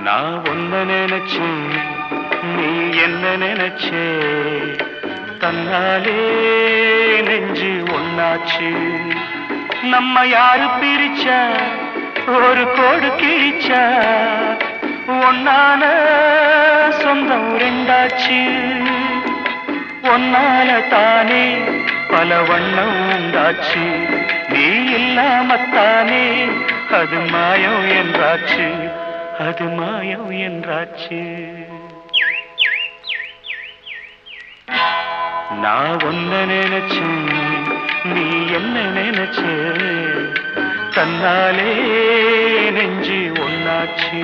நான் ஒன்ன நினைச்சு நீ என்ன நினைச்சே தன்னாலே நெஞ்சு ஒன்னாச்சு நம்ம யாரு பிரிச்சா ஒரு கோடு கிழிச்சா ஒன்னான சொந்தம் ரெண்டாச்சு ஒன்னால தானே பல வண்ணம் உண்டாச்சு நீ இல்லாமத்தானே அது மாயம் என்றாச்சு அது மாயம் என்றாச்சு நான் ஒன்ன நினைச்சேன் நீ என்ன நினைச்சே தன்னாலே நெஞ்சு ஒன்னாச்சு